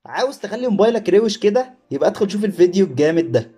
عاوز تخلي موبايلك روش كده؟ يبقى ادخل شوف الفيديو الجامد ده.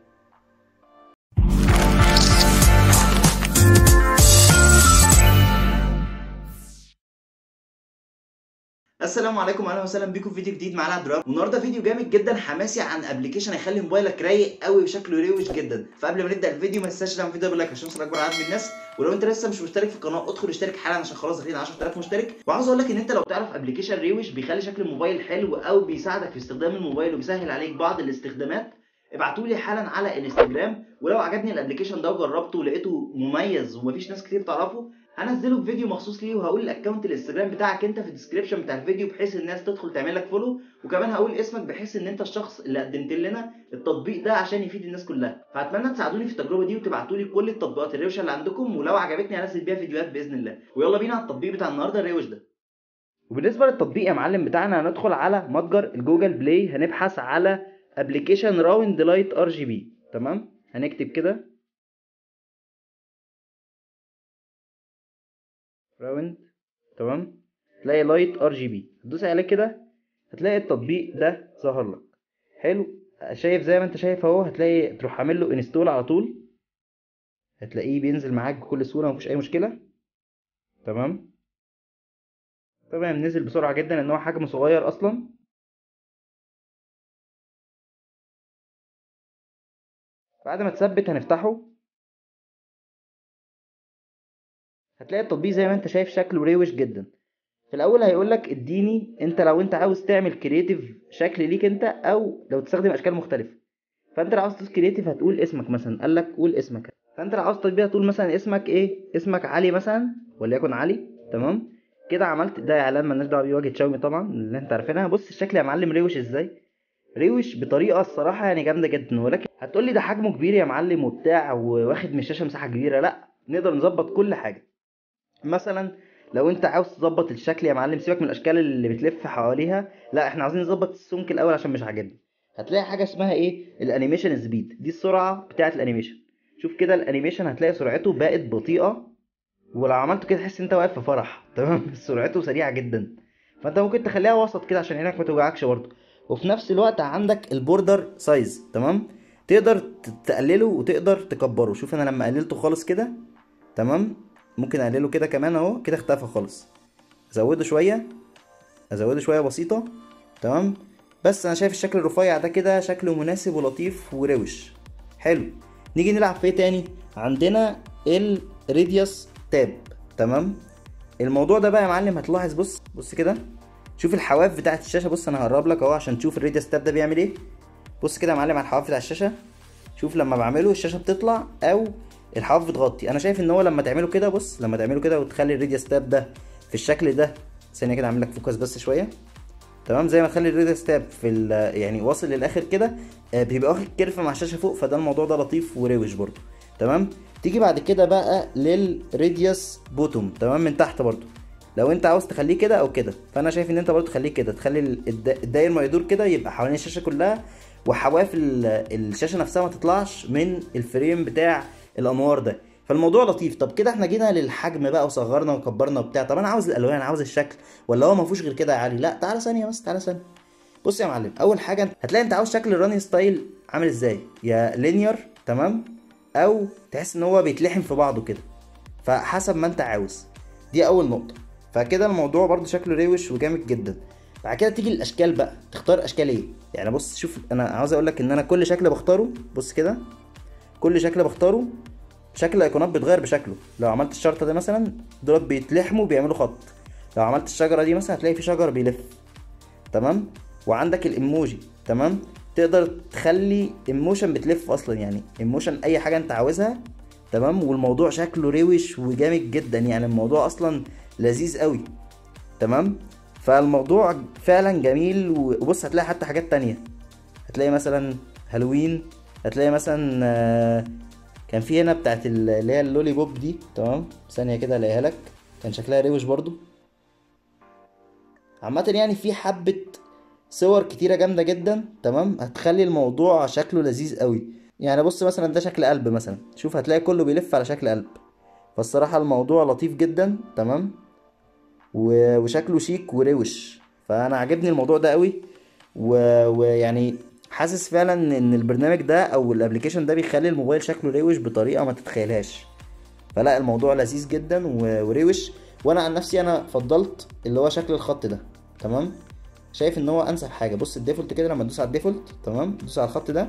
السلام عليكم واهلا وسهلا بيكم في فيديو جديد معانا عبد الرب. والنهارده فيديو جامد جدا حماسي عن ابلكيشن هيخلي موبايلك رايق قوي وشكله روش جدا. فقبل ما نبدا الفيديو ما تنساش تعمل فيديو باللايك عشان نوصل اكبر عدد من الناس، ولو انت لسه مش مشترك في القناه ادخل اشترك حالا عشان خلاص داخلين 10000 مشترك. وعاوز اقول لك ان انت لو تعرف ابلكيشن روش بيخلي شكل الموبايل حلو او بيساعدك في استخدام الموبايل وبيسهل عليك بعض الاستخدامات، ابعتولي حالا على الانستجرام. ولو عجبني الابلكيشن ده وجربته ولقيته مميز ومفيش ناس كتير تعرفه، هنزله في فيديو مخصوص ليه، وهقول الاكونت الانستجرام بتاعك انت في الديسكريبشن بتاع الفيديو بحيث الناس تدخل تعمل لك فولو، وكمان هقول اسمك بحيث ان انت الشخص اللي قدمت لنا التطبيق ده عشان يفيد الناس كلها. فاتمنى تساعدوني في التجربه دي وتبعتوا لي كل التطبيقات الروشه اللي عندكم، ولو عجبتني هنزل بيها فيديوهات باذن الله. ويلا بينا على التطبيق بتاع النهارده الروش ده. وبالنسبه للتطبيق يا معلم بتاعنا، هندخل على متجر الجوجل بلاي، هنبحث على ابلكيشن راوند لايت ار جي بي. تمام، هنكتب كده راوند، تمام، تلاقي لايت ار جي بي، تدوس عليه كده هتلاقي التطبيق ده ظهر لك. حلو، شايف زي ما انت شايف اهو، هتلاقي تروح عامل له انستول على طول، هتلاقيه بينزل معاك بكل سهوله مفيش اي مشكله. تمام، تمام، نزل بسرعه جدا ان هو حجمه صغير اصلا. بعد ما تثبت هنفتحه، هتلاقي التطبيق زي ما انت شايف شكله روش جدا. في الاول هيقول لك اديني انت لو انت عاوز تعمل كرييتيف شكل ليك انت، او لو تستخدم اشكال مختلفه. فانت لو عاوز تدوس كرييتيف هتقول اسمك مثلا، قال لك قول اسمك. فانت لو عاوز تطبيق تقول مثلا اسمك ايه، اسمك علي مثلا وليكن علي. تمام، كده عملت ده اعلان مالناش دعوه بيه، واجهه شاومي طبعا اللي انت عارفينها. بص الشكل يا معلم روش ازاي، روش بطريقه الصراحه يعني جامده جدا. ولكن هتقول لي ده حجمه كبير يا معلم وبتاع واخد من الشاشه مساحه كبيره. لا، نقدر نظبط كل حاجه. مثلا لو انت عاوز تظبط الشكل يا معلم، سيبك من الاشكال اللي بتلف حواليها، لا احنا عاوزين نظبط السمك الاول عشان مش عاجبني. هتلاقي حاجه اسمها ايه، الانيميشن سبيد، دي السرعه بتاعه الانيميشن. شوف كده الانيميشن هتلاقي سرعته بقت بطيئه، ولو عملته كده تحس انت واقف في فرح. تمام سرعته سريعه جدا. فانت ممكن تخليها وسط كده عشان عينك ما توجعكش برضه. وفي نفس الوقت عندك البوردر سايز، تمام، تقدر تقلله وتقدر تكبره. شوف انا لما قللته خالص كده، تمام، ممكن اقلله كده كمان اهو، كده اختفى خالص. ازوده شويه، ازوده شويه بسيطه. تمام، بس انا شايف الشكل الرفيع ده كده شكله مناسب ولطيف وروش. حلو، نيجي نلعب في ايه تاني. عندنا الراديوس تاب. تمام، الموضوع ده بقى يا معلم هتلاحظ، بص كده، شوف الحواف بتاعه الشاشه. بص انا هقرب لك اهو عشان تشوف الراديوس تاب ده بيعمل ايه. بص كده يا معلم على الحواف بتاع الشاشه، شوف لما بعمله الشاشه بتطلع او الحواف بتغطي. انا شايف ان هو لما تعمله كده، بص لما تعمله كده وتخلي الراديوس تاب ده في الشكل ده، ثانيه كده اعمل لك فوكس بس شويه. تمام، زي ما تخلي الراديوس تاب في يعني واصل للاخر كده، بيبقى واخد كيرف مع الشاشه فوق، فده الموضوع ده لطيف وروش برضو. تمام، تيجي بعد كده بقى للراديوس بوتوم، تمام، من تحت برضو. لو انت عاوز تخليه كده او كده، فانا شايف ان انت برضو تخليه كده، تخلي الداير ما يدور كده يبقى حوالين الشاشه كلها، وحواف الشاشه نفسها ما تطلعش من الفريم بتاع الانوار ده. فالموضوع لطيف. طب كده احنا جينا للحجم بقى وصغرنا وكبرنا وبتاع. طب انا عاوز الالوان، عاوز الشكل، ولا هو ما فيهوش غير كده يا علي؟ لا تعالى ثانيه بس، تعالى ثانيه. بص يا معلم، اول حاجه هتلاقي انت عاوز شكل الراني ستايل عامل ازاي، يا لينير تمام، او تحس ان هو بيتلحم في بعضه كده، فحسب ما انت عاوز. دي اول نقطه. فكده الموضوع برضو شكله روش وجامد جدا. بعد كده تيجي الاشكال بقى، تختار اشكال ايه. يعني بص شوف، انا عاوز اقول لك ان انا كل شكل بختاره، بص كده، كل شكل بختاره شكل الايقونات بيتغير بشكله. لو عملت الشرطه دي مثلا، دولت بيتلحموا بيعملوا خط. لو عملت الشجره دي مثلا هتلاقي في شجر بيلف. تمام، وعندك الايموجي، تمام، تقدر تخلي ايموشن بتلف اصلا، يعني ايموشن اي حاجه انت عاوزها. تمام، والموضوع شكله روش وجامد جدا، يعني الموضوع اصلا لذيذ قوي. تمام، فالموضوع فعلا جميل. وبص هتلاقي حتى حاجات تانية، هتلاقي مثلا هالوين، هتلاقي مثلا كان في هنا بتاعت اللي هي اللولي بوب دي. تمام، ثانيه كده الاقيها لك، كان شكلها روش برضو. عامة يعني في حبة صور كتيرة جامدة جدا، تمام، هتخلي الموضوع شكله لذيذ قوي. يعني بص مثلا ده شكل قلب مثلا، شوف هتلاقي كله بيلف على شكل قلب. فالصراحة الموضوع لطيف جدا. تمام، وشكله شيك وروش، فانا عجبني الموضوع ده قوي. ويعني حاسس فعلا ان البرنامج ده او الابليكيشن ده بيخلي الموبايل شكله روش بطريقه ما تتخيلهاش. فلا الموضوع لذيذ جدا وروش. وانا عن نفسي انا فضلت اللي هو شكل الخط ده. تمام. شايف ان هو انسب حاجه. بص الديفولت كده، لما تدوس على الديفولت تمام، تدوس على الخط ده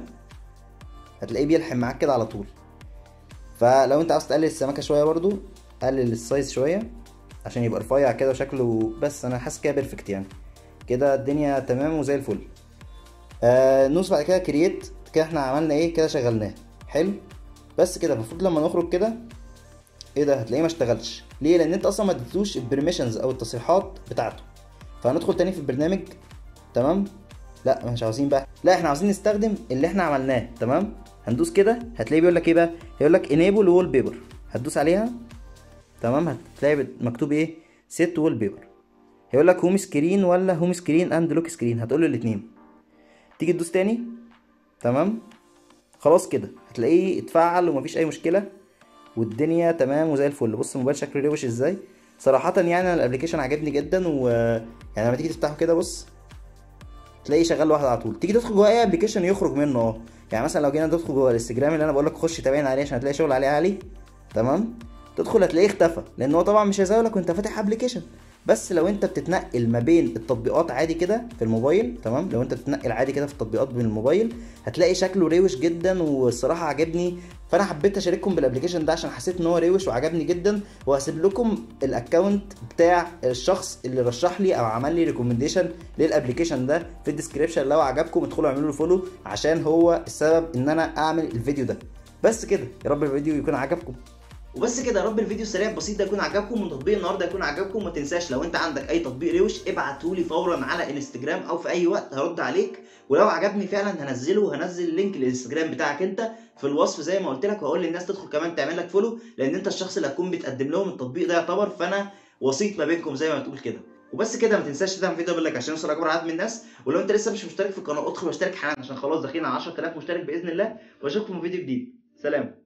هتلاقيه بيلحم معاك كده على طول. فلو انت عاوز تقلل السمكه شويه برضو قلل السايز شويه عشان يبقى رفيع كده وشكله، بس انا حاسس كده بيرفكت يعني. كده الدنيا تمام وزي الفل. ندوس بعد كده كرييت. كده احنا عملنا ايه كده، شغلناه حلو. بس كده المفروض لما نخرج كده ايه ده هتلاقيه ما اشتغلش. ليه؟ لان انت اصلا ما اديتوش البرميشنز او التصريحات بتاعته. فهندخل تاني في البرنامج. تمام. لا مش عاوزين بقى، لا احنا عاوزين نستخدم اللي احنا عملناه. تمام. هندوس كده هتلاقيه بيقول لك ايه بقى، هيقول لك انيبل وول بيبر. هتدوس عليها. تمام. هتلاقي مكتوب ايه، سيت وول بيبر. هيقول لك هوم سكرين ولا هوم سكرين اند لوك سكرين، هتقول له الاثنين. تيجي تدوس تاني. تمام. خلاص كده هتلاقيه اتفعل ومفيش اي مشكله والدنيا تمام وزي الفل. بص الموبايل شكله روش ازاي صراحه. يعني انا الابلكيشن عجبني جدا، يعني لما تيجي تفتحه كده بص تلاقيه شغال لوحده على طول. تيجي تدخل جوه اي ابلكيشن يخرج منه اهو. يعني مثلا لو جينا ندخل جوه الانستجرام اللي انا بقول لك خش تابعني عليه عشان هتلاقي شغل عليه عالي. تمام. تدخل هتلاقيه اختفى لان هو طبعا مش هيظهر لك وانت فاتح ابلكيشن. بس لو انت بتتنقل ما بين التطبيقات عادي كده في الموبايل، تمام، لو انت بتتنقل عادي كده في التطبيقات بين الموبايل هتلاقي شكله روش جدا والصراحه عجبني. فانا حبيت اشارككم بالابلكيشن ده عشان حسيت ان هو روش وعجبني جدا. وهسيب لكم الاكونت بتاع الشخص اللي رشح لي او عمل لي ريكومنديشن للابلكيشن ده في الديسكريبشن. لو عجبكم ادخلوا اعملوا له فولو عشان هو السبب ان انا اعمل الفيديو ده. بس كده يا رب الفيديو يكون عجبكم. وبس كده يا رب الفيديو السريع البسيط ده يكون عجبكم وتطبيق النهارده يكون عجبكم. ما تنساش لو انت عندك اي تطبيق روش ابعتهولي فورا على انستجرام او في اي وقت هرد عليك. ولو عجبني فعلا هنزله وهنزل لينك الانستجرام بتاعك انت في الوصف زي ما قلت لك، وهقول للناس تدخل كمان تعمل لك فولو لان انت الشخص اللي هتكون بتقدم لهم التطبيق ده يعتبر، فانا وسيط ما بينكم زي ما تقول كده. وبس كده ما تنساش تعمل فيديو بالك عشان يوصل اكبر عدد من الناس. ولو انت لسه مش مشترك في القناه ادخل واشترك حالا عشان خلاص داخلين على 10000 مشترك باذن الله. واشوفكم في فيديو جديد. سلام.